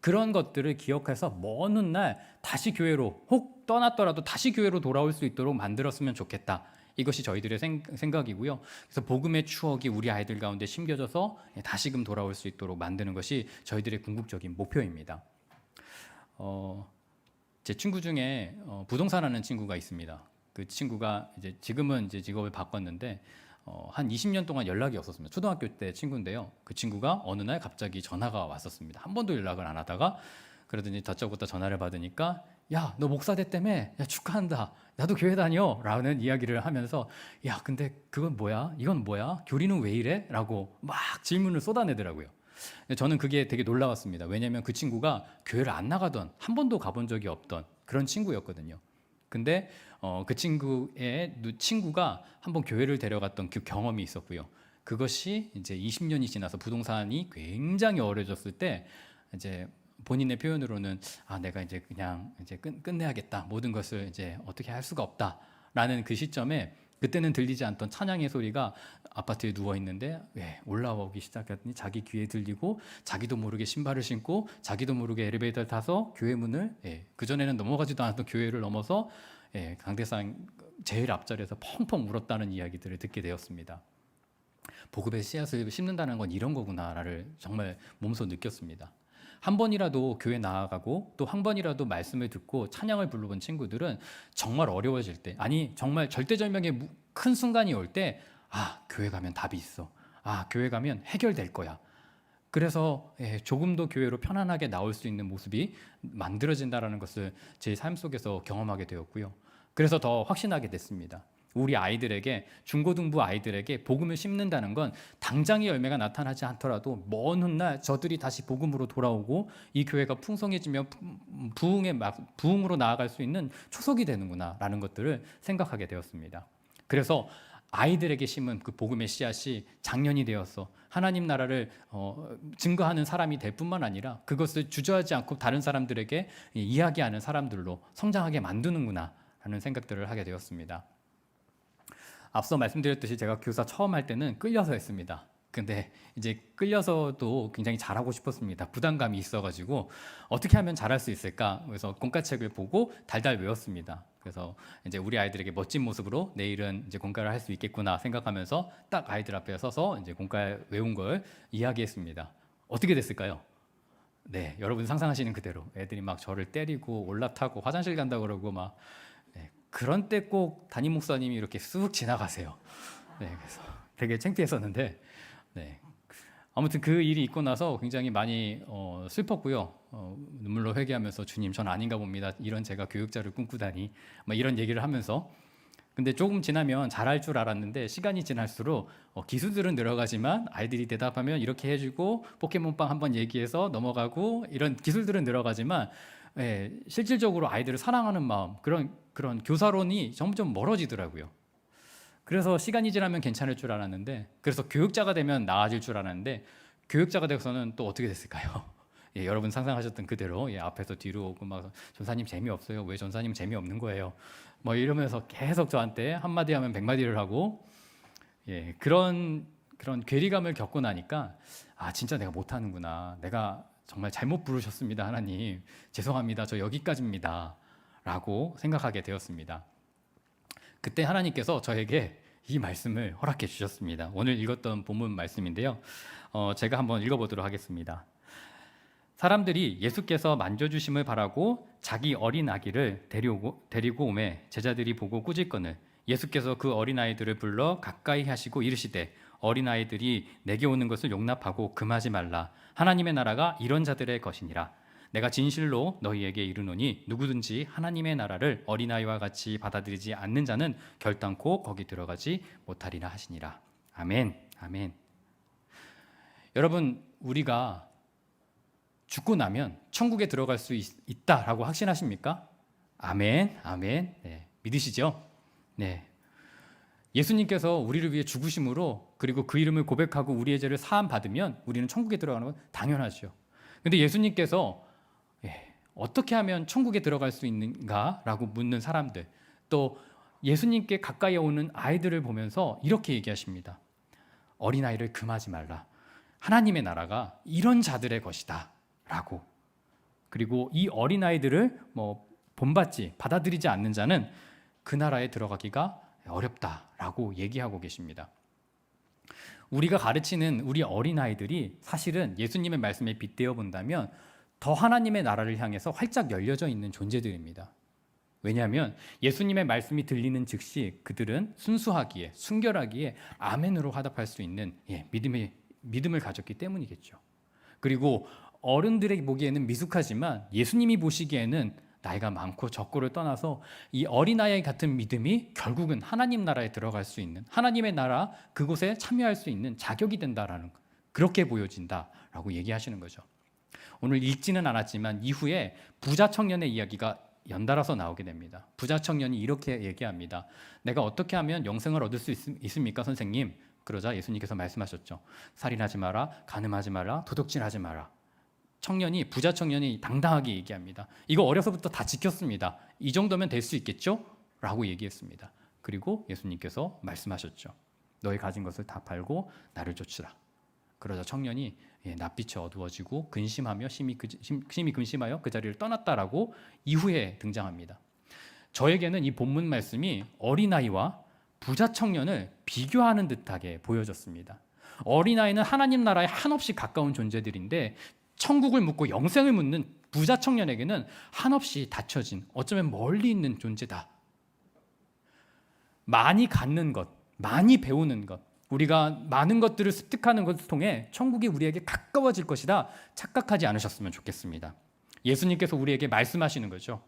그런 것들을 기억해서 먼 훗날 다시 교회로, 혹 떠났더라도 다시 교회로 돌아올 수 있도록 만들었으면 좋겠다. 이것이 저희들의 생각이고요. 그래서 복음의 추억이 우리 아이들 가운데 심겨져서 다시금 돌아올 수 있도록 만드는 것이 저희들의 궁극적인 목표입니다. 제 친구 중에 부동산 하는 친구가 있습니다. 그 친구가 이제 지금은 이제 직업을 바꿨는데 한 20년 동안 연락이 없었습니다. 초등학교 때 친구인데요. 그 친구가 어느 날 갑자기 전화가 왔었습니다. 한 번도 연락을 안 하다가 그러더니 다짜고짜 전화를 받으니까 야, 너 목사 됐다며? 야, 축하한다. 나도 교회 다녀. 라는 이야기를 하면서 야, 근데 그건 뭐야? 이건 뭐야? 교리는 왜 이래? 라고 막 질문을 쏟아내더라고요. 저는 그게 되게 놀라웠습니다. 왜냐하면 그 친구가 교회를 안 나가던, 한 번도 가본 적이 없던 그런 친구였거든요. 근데 그 친구가 한번 교회를 데려갔던 그 경험이 있었고요. 그것이 이제 20년이 지나서 부동산이 굉장히 어려졌을 때 이제 본인의 표현으로는 아, 내가 이제 그냥 이제 끝내야겠다. 모든 것을 이제 어떻게 할 수가 없다라는 그 시점에 그때는 들리지 않던 찬양의 소리가 아파트에 누워 있는데 올라오기 시작했더니 자기 귀에 들리고 자기도 모르게 신발을 신고 자기도 모르게 엘리베이터를 타서 교회 문을 그전에는 넘어가지도 않았던 교회를 넘어서 강대상 제일 앞자리에서 펑펑 울었다는 이야기들을 듣게 되었습니다. 복음의 씨앗을 심는다는 건 이런 거구나를 정말 몸소 느꼈습니다. 한 번이라도 교회 나아가고 또 한 번이라도 말씀을 듣고 찬양을 불러본 친구들은 정말 어려워질 때, 아니 정말 절대절명의 큰 순간이 올 때 아, 교회 가면 답이 있어. 아, 교회 가면 해결될 거야. 그래서 조금 더 교회로 편안하게 나올 수 있는 모습이 만들어진다는 것을 제 삶 속에서 경험하게 되었고요. 그래서 더 확신하게 됐습니다. 우리 아이들에게, 중고등부 아이들에게 복음을 심는다는 건 당장의 열매가 나타나지 않더라도 먼 훗날 저들이 다시 복음으로 돌아오고 이 교회가 풍성해지며 부흥으로 나아갈 수 있는 초석이 되는구나라는 것들을 생각하게 되었습니다. 그래서 아이들에게 심은 그 복음의 씨앗이 장년이 되어서 하나님 나라를 증거하는 사람이 될 뿐만 아니라 그것을 주저하지 않고 다른 사람들에게 이야기하는 사람들로 성장하게 만드는구나 라는 생각들을 하게 되었습니다. 앞서 말씀드렸듯이 제가 교사 처음 할 때는 끌려서 했습니다. 근데 이제 끌려서도 굉장히 잘하고 싶었습니다. 부담감이 있어가지고 어떻게 하면 잘할 수 있을까? 그래서 공과책을 보고 달달 외웠습니다. 그래서 이제 우리 아이들에게 멋진 모습으로 내일은 이제 공과를 할 수 있겠구나 생각하면서 딱 아이들 앞에 서서 이제 공과 외운 걸 이야기했습니다. 어떻게 됐을까요? 네, 여러분 상상하시는 그대로 애들이 막 저를 때리고 올라타고 화장실 간다 그러고 막 그런 때 꼭 담임 목사님이 이렇게 쑥 지나가세요. 네, 그래서 되게 창피했었는데, 네. 아무튼 그 일이 있고 나서 굉장히 많이 슬펐고요. 눈물로 회개하면서 주님, 전 아닌가 봅니다. 이런 제가 교육자를 꿈꾸다니, 막 이런 얘기를 하면서. 근데 조금 지나면 잘할 줄 알았는데 시간이 지날수록 기술들은 늘어가지만 아이들이 대답하면 이렇게 해주고 포켓몬빵 한번 얘기해서 넘어가고 이런 기술들은 늘어가지만 실질적으로 아이들을 사랑하는 마음, 그런 교사론이 점점 멀어지더라고요. 그래서 시간이 지나면 괜찮을 줄 알았는데, 그래서 교육자가 되면 나아질 줄 알았는데 교육자가 되고서는 또 어떻게 됐을까요? 여러분 상상하셨던 그대로 앞에서 뒤로 오고 막 전사님 재미없어요. 왜 전사님 재미없는 거예요? 뭐 이러면서 계속 저한테 한마디 하면 100마디를 하고 그런 괴리감을 겪고 나니까 아, 진짜 내가 못하는구나. 내가 정말 잘못 부르셨습니다. 하나님 죄송합니다. 저 여기까지입니다. 라고 생각하게 되었습니다. 그때 하나님께서 저에게 이 말씀을 허락해 주셨습니다. 오늘 읽었던 본문 말씀인데요. 제가 한번 읽어보도록 하겠습니다. 사람들이 예수께서 만져주심을 바라고 자기 어린 아기를 데리고 오매 제자들이 보고 꾸짖거늘 예수께서 그 어린아이들을 불러 가까이 하시고 이르시되 어린아이들이 내게 오는 것을 용납하고 금하지 말라. 하나님의 나라가 이런 자들의 것이니라. 내가 진실로 너희에게 이르노니 누구든지 하나님의 나라를 어린아이와 같이 받아들이지 않는 자는 결단코 거기 들어가지 못하리라 하시니라. 아멘. 아멘. 여러분, 우리가 죽고 나면 천국에 들어갈 수 있다라고 확신하십니까? 아멘. 아멘. 네, 믿으시죠? 네. 예수님께서 우리를 위해 죽으심으로 그리고 그 이름을 고백하고 우리의 죄를 사함 받으면 우리는 천국에 들어가는 건 당연하죠. 근데 예수님께서 어떻게 하면 천국에 들어갈 수 있는가라고 묻는 사람들, 또 예수님께 가까이 오는 아이들을 보면서 이렇게 얘기하십니다. 어린아이를 금하지 말라. 하나님의 나라가 이런 자들의 것이다 라고. 그리고 이 어린아이들을 본받지 받아들이지 않는 자는 그 나라에 들어가기가 어렵다라고 얘기하고 계십니다. 우리가 가르치는 우리 어린아이들이 사실은 예수님의 말씀에 빗대어 본다면 더 하나님의 나라를 향해서 활짝 열려져 있는 존재들입니다. 왜냐하면 예수님의 말씀이 들리는 즉시 그들은 순수하기에, 순결하기에 아멘으로 화답할 수 있는 믿음을 가졌기 때문이겠죠. 그리고 어른들에게 보기에는 미숙하지만 예수님이 보시기에는 나이가 많고 적고를 떠나서 이 어린아이 같은 믿음이 결국은 하나님 나라에 들어갈 수 있는, 하나님의 나라 그곳에 참여할 수 있는 자격이 된다라는, 그렇게 보여진다라고 얘기하시는 거죠. 오늘 읽지는 않았지만 이후에 부자 청년의 이야기가 연달아서 나오게 됩니다. 부자 청년이 이렇게 얘기합니다. 내가 어떻게 하면 영생을 얻을 수 있습니까, 선생님? 그러자 예수님께서 말씀하셨죠. 살인하지 마라, 간음하지 마라, 도둑질하지 마라. 부자 청년이 당당하게 얘기합니다. 이거 어려서부터 다 지켰습니다. 이 정도면 될 수 있겠죠? 라고 얘기했습니다. 그리고 예수님께서 말씀하셨죠. 너희 가진 것을 다 팔고 나를 쫓으라. 그러자 청년이 낯빛이 어두워지고 심히 근심하여 그 자리를 떠났다라고 이후에 등장합니다. 저에게는 이 본문 말씀이 어린아이와 부자 청년을 비교하는 듯하게 보여졌습니다. 어린아이는 하나님 나라에 한없이 가까운 존재들인데 천국을 묻고 영생을 묻는 부자 청년에게는 한없이 닫혀진, 어쩌면 멀리 있는 존재다. 많이 갖는 것, 많이 배우는 것, 우리가 많은 것들을 습득하는 것을 통해 천국이 우리에게 가까워질 것이다 착각하지 않으셨으면 좋겠습니다. 예수님께서 우리에게 말씀하시는 거죠.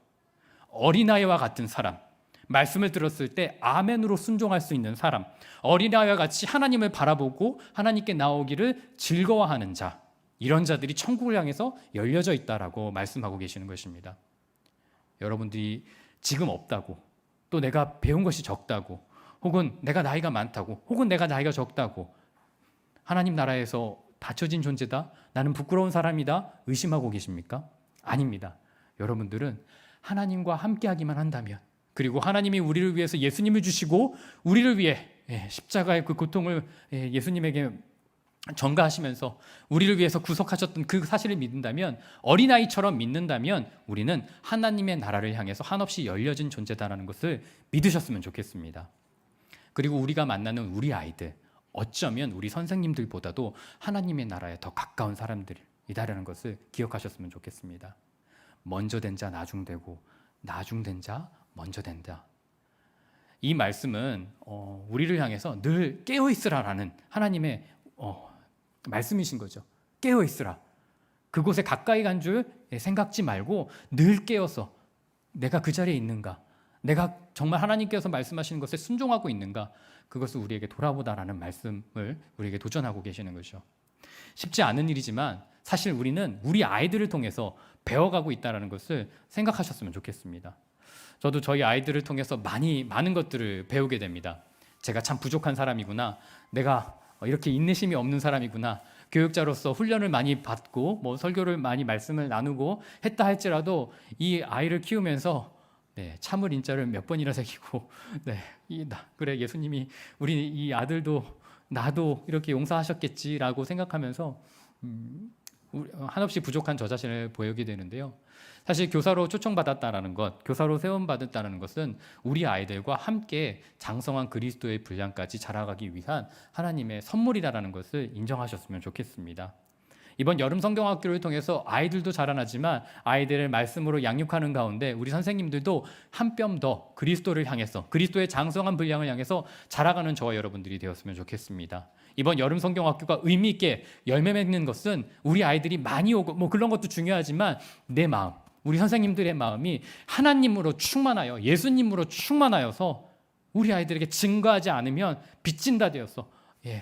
어린아이와 같은 사람, 말씀을 들었을 때 아멘으로 순종할 수 있는 사람, 어린아이와 같이 하나님을 바라보고 하나님께 나오기를 즐거워하는 자, 이런 자들이 천국을 향해서 열려져 있다라고 말씀하고 계시는 것입니다. 여러분들이 지금 없다고, 또 내가 배운 것이 적다고, 혹은 내가 나이가 많다고, 혹은 내가 나이가 적다고 하나님 나라에서 닫혀진 존재다, 나는 부끄러운 사람이다 의심하고 계십니까? 아닙니다. 여러분들은 하나님과 함께하기만 한다면, 그리고 하나님이 우리를 위해서 예수님을 주시고 우리를 위해 십자가의 그 고통을 예수님에게 전가하시면서 우리를 위해서 구속하셨던 그 사실을 믿는다면, 어린아이처럼 믿는다면 우리는 하나님의 나라를 향해서 한없이 열려진 존재다라는 것을 믿으셨으면 좋겠습니다. 그리고 우리가 만나는 우리 아이들, 어쩌면 우리 선생님들보다도 하나님의 나라에 더 가까운 사람들이다라는 것을 기억하셨으면 좋겠습니다. 먼저 된 자 나중 되고 나중 된 자 먼저 된다. 이 말씀은 우리를 향해서 늘 깨어있으라라는 하나님의 말씀이신 거죠. 깨어있으라. 그곳에 가까이 간 줄 생각지 말고 늘 깨어서 내가 그 자리에 있는가, 내가 정말 하나님께서 말씀하시는 것에 순종하고 있는가, 그것을 우리에게 돌아보다라는 말씀을 우리에게 도전하고 계시는 것이죠. 쉽지 않은 일이지만 사실 우리는 우리 아이들을 통해서 배워가고 있다는 것을 생각하셨으면 좋겠습니다. 저도 저희 아이들을 통해서 많은 것들을 배우게 됩니다. 제가 참 부족한 사람이구나, 내가 이렇게 인내심이 없는 사람이구나, 교육자로서 훈련을 많이 받고 설교를 많이 말씀을 나누고 했다 할지라도 이 아이를 키우면서 참을 인자를 몇 번이나 새기고 그래 예수님이 우리 이 아들도 나도 이렇게 용서하셨겠지라고 생각하면서 한없이 부족한 저 자신을 보이게 되는데요. 사실 교사로 초청받았다라는 것, 교사로 세움받았다는 것은 우리 아이들과 함께 장성한 그리스도의 분량까지 자라가기 위한 하나님의 선물이라는 것을 인정하셨으면 좋겠습니다. 이번 여름 성경학교를 통해서 아이들도 자라나지만 아이들을 말씀으로 양육하는 가운데 우리 선생님들도 한 뼘 더 그리스도를 향해서, 그리스도의 장성한 분량을 향해서 자라가는 저와 여러분들이 되었으면 좋겠습니다. 이번 여름 성경학교가 의미 있게 열매 맺는 것은 우리 아이들이 많이 오고 그런 것도 중요하지만 내 마음, 우리 선생님들의 마음이 하나님으로 충만하여, 예수님으로 충만하여서 우리 아이들에게 증거하지 않으면 빚진다 되어서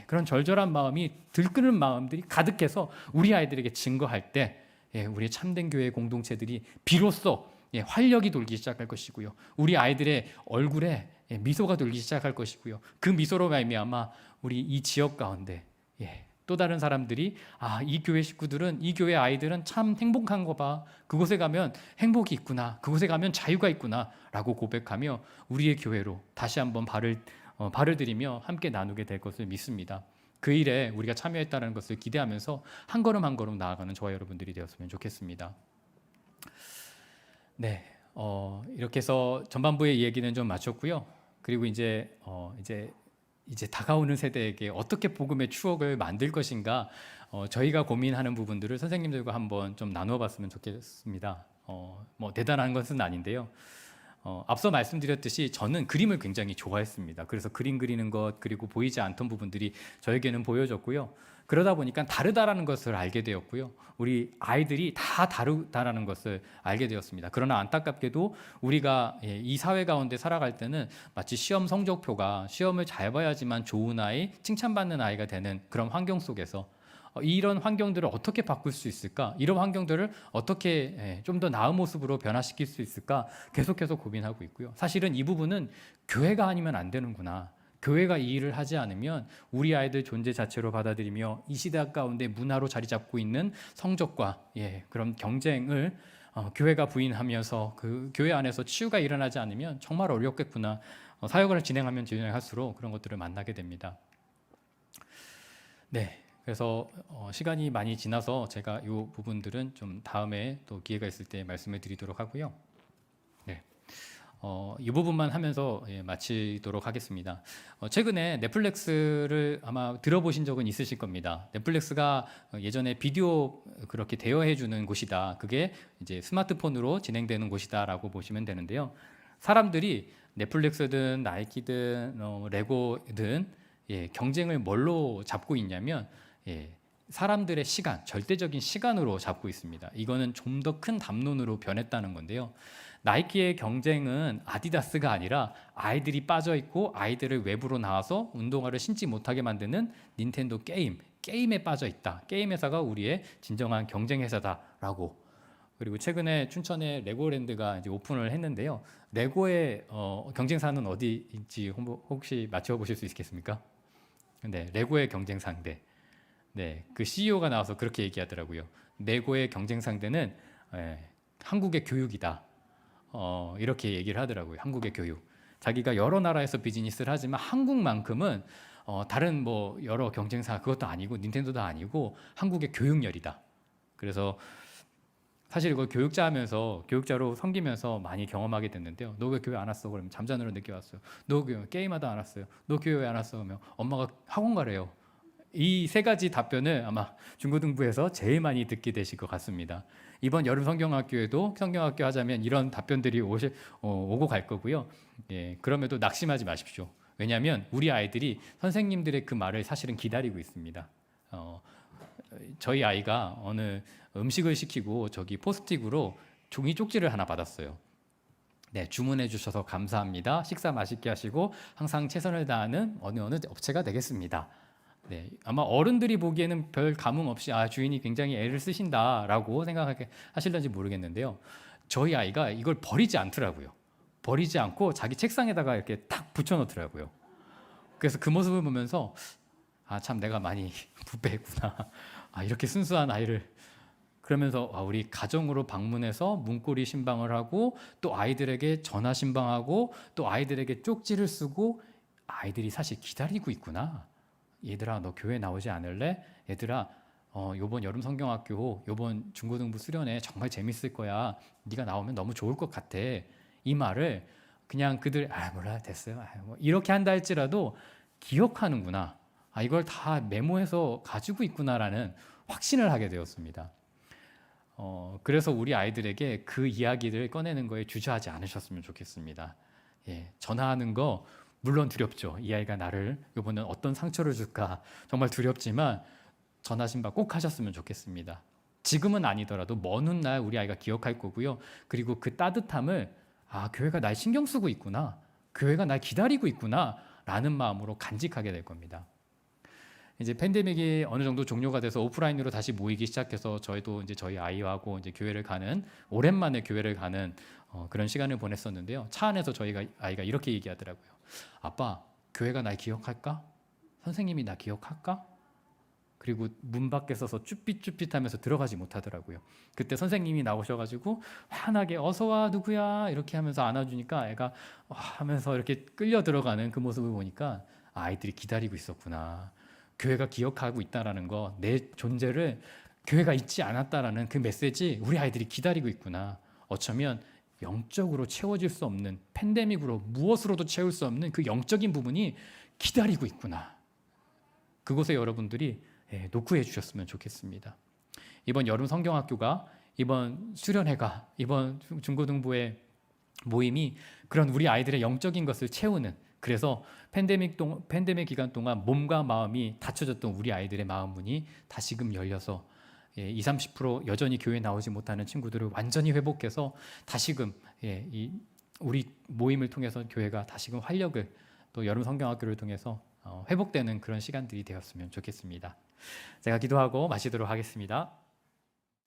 그런 절절한 마음이 들끓는 마음들이 가득해서 우리 아이들에게 증거할 때 우리의 참된 교회 공동체들이 비로소 활력이 돌기 시작할 것이고요. 우리 아이들의 얼굴에 미소가 돌기 시작할 것이고요. 그 미소로 말미암아 우리 이 지역 가운데 또 다른 사람들이 이 교회 식구들은, 이 교회 아이들은 참 행복한 거 봐. 그곳에 가면 행복이 있구나. 그곳에 가면 자유가 있구나. 라고 고백하며 우리의 교회로 다시 한번 발을 들이며 함께 나누게 될 것을 믿습니다. 그 일에 우리가 참여했다는 것을 기대하면서 한 걸음 한 걸음 나아가는 저와 여러분들이 되었으면 좋겠습니다. 네, 이렇게 해서 전반부의 얘기는 좀 마쳤고요. 그리고 이제 다가오는 세대에게 어떻게 복음의 추억을 만들 것인가, 저희가 고민하는 부분들을 선생님들과 한번 좀 나누어 봤으면 좋겠습니다. 뭐 대단한 것은 아닌데요. 앞서 말씀드렸듯이 저는 그림을 굉장히 좋아했습니다. 그래서 그림 그리는 것, 그리고 보이지 않던 부분들이 저에게는 보여졌고요. 그러다 보니까 다르다라는 것을 알게 되었고요. 우리 아이들이 다 다르다라는 것을 알게 되었습니다. 그러나 안타깝게도 우리가 이 사회 가운데 살아갈 때는 마치 시험 성적표가 시험을 잘 봐야지만 좋은 아이, 칭찬받는 아이가 되는 그런 환경 속에서 이런 환경들을 어떻게 바꿀 수 있을까? 이런 환경들을 어떻게 좀 더 나은 모습으로 변화시킬 수 있을까? 계속해서 고민하고 있고요. 사실은 이 부분은 교회가 아니면 안 되는구나. 교회가 이 일을 하지 않으면 우리 아이들 존재 자체로 받아들이며 이 시대 가운데 문화로 자리 잡고 있는 성적과 그런 경쟁을 교회가 부인하면서 그 교회 안에서 치유가 일어나지 않으면 정말 어렵겠구나. 사역을 진행할수록 그런 것들을 만나게 됩니다. 네. 그래서 시간이 많이 지나서 제가 이 부분들은 좀 다음에 또 기회가 있을 때 말씀을 드리도록 하고요. 네. 이 부분만 하면서 마치도록 하겠습니다. 최근에 넷플릭스를 아마 들어보신 적은 있으실 겁니다. 넷플릭스가 예전에 비디오 그렇게 대여해 주는 곳이다. 그게 이제 스마트폰으로 진행되는 곳이다라고 보시면 되는데요. 사람들이 넷플릭스든 나이키든 레고든 경쟁을 뭘로 잡고 있냐면 사람들의 시간, 절대적인 시간으로 잡고 있습니다. 이거는 좀 더 큰 담론으로 변했다는 건데요. 나이키의 경쟁은 아디다스가 아니라 아이들이 빠져 있고 아이들을 외부로 나와서 운동화를 신지 못하게 만드는 닌텐도 게임에 빠져 있다. 게임 회사가 우리의 진정한 경쟁 회사다라고. 그리고 최근에 춘천에 레고랜드가 이제 오픈을 했는데요. 레고의 경쟁사는 어디인지 혹시 맞춰보실 수 있겠습니까? 네, 레고의 경쟁 상대. 네, 그 CEO가 나와서 그렇게 얘기하더라고요. 레고의 경쟁 상대는 한국의 교육이다. 이렇게 얘기를 하더라고요. 한국의 교육. 자기가 여러 나라에서 비즈니스를 하지만 한국만큼은 다른 뭐 여러 경쟁사 그것도 아니고 닌텐도도 아니고 한국의 교육열이다. 그래서 사실 이거 교육자 하면서 교육자로 섬기면서 많이 경험하게 됐는데요. 너 왜 교회 안 왔어? 그러면 잠자느라 늦게 왔어요. 너 교회 게임하다 안 왔어요. 너 교회 왜 안 왔어? 그러면 엄마가 학원 가래요. 이 세 가지 답변을 아마 중고등부에서 제일 많이 듣게 되실 것 같습니다. 이번 여름 성경학교에도 성경학교 하자면 이런 답변들이 오고 갈 거고요. 그럼에도 낙심하지 마십시오. 왜냐하면 우리 아이들이 선생님들의 그 말을 사실은 기다리고 있습니다. 저희 아이가 어느 음식을 시키고 저기 포스트잇으로 종이 쪽지를 하나 받았어요. 네, 주문해 주셔서 감사합니다. 식사 맛있게 하시고 항상 최선을 다하는 어느 업체가 되겠습니다. 네, 아마 어른들이 보기에는 별 감흥 없이 주인이 굉장히 애를 쓰신다라고 생각하실는지 모르겠는데요. 저희 아이가 이걸 버리지 않더라고요. 버리지 않고 자기 책상에다가 이렇게 딱 붙여놓더라고요. 그래서 그 모습을 보면서 참 내가 많이 부패했구나. 이렇게 순수한 아이를. 그러면서 우리 가정으로 방문해서 문고리 신방을 하고 또 아이들에게 전화 신방하고 또 아이들에게 쪽지를 쓰고 아이들이 사실 기다리고 있구나. 얘들아 너 교회 나오지 않을래? 얘들아 요번 여름 성경학교 요번 중고등부 수련회 정말 재밌을 거야. 네가 나오면 너무 좋을 것 같아. 이 말을 그냥 그들 몰라 됐어요. 뭐 이렇게 한다 할지라도 기억하는구나. 이걸 다 메모해서 가지고 있구나라는 확신을 하게 되었습니다. 그래서 우리 아이들에게 그 이야기를 꺼내는 거에 주저하지 않으셨으면 좋겠습니다. 전화하는 거 물론 두렵죠. 이 아이가 나를 이번엔 어떤 상처를 줄까 정말 두렵지만 전화 신방 꼭 하셨으면 좋겠습니다. 지금은 아니더라도 먼 훗날 우리 아이가 기억할 거고요. 그리고 그 따뜻함을 교회가 날 신경 쓰고 있구나. 교회가 날 기다리고 있구나 라는 마음으로 간직하게 될 겁니다. 이제 팬데믹이 어느 정도 종료가 돼서 오프라인으로 다시 모이기 시작해서 저희도 이제 저희 아이하고 이제 오랜만에 교회를 가는 그런 시간을 보냈었는데요. 차 안에서 아이가 이렇게 얘기하더라고요. 아빠, 교회가 날 기억할까? 선생님이 나 기억할까? 그리고 문 밖에 서서 쭈삣쭈삣하면서 들어가지 못하더라고요. 그때 선생님이 나오셔가지고 환하게 어서 와 누구야 이렇게 하면서 안아주니까 애가 하면서 이렇게 끌려 들어가는 그 모습을 보니까 아이들이 기다리고 있었구나. 교회가 기억하고 있다라는 거, 내 존재를 교회가 잊지 않았다라는 그 메시지 우리 아이들이 기다리고 있구나. 어쩌면 영적으로 채워질 수 없는, 팬데믹으로 무엇으로도 채울 수 없는 그 영적인 부분이 기다리고 있구나. 그곳에 여러분들이 노크해 주셨으면 좋겠습니다. 이번 여름 성경학교가, 이번 수련회가, 이번 중고등부의 모임이 그런 우리 아이들의 영적인 것을 채우는, 그래서 팬데믹 기간 동안 몸과 마음이 닫혀졌던 우리 아이들의 마음 문이 다시금 열려서 20, 30% 여전히 교회에 나오지 못하는 친구들을 완전히 회복해서 다시금 우리 모임을 통해서 교회가 다시금 활력을, 또 여름 성경학교를 통해서 회복되는 그런 시간들이 되었으면 좋겠습니다. 제가 기도하고 마치도록 하겠습니다.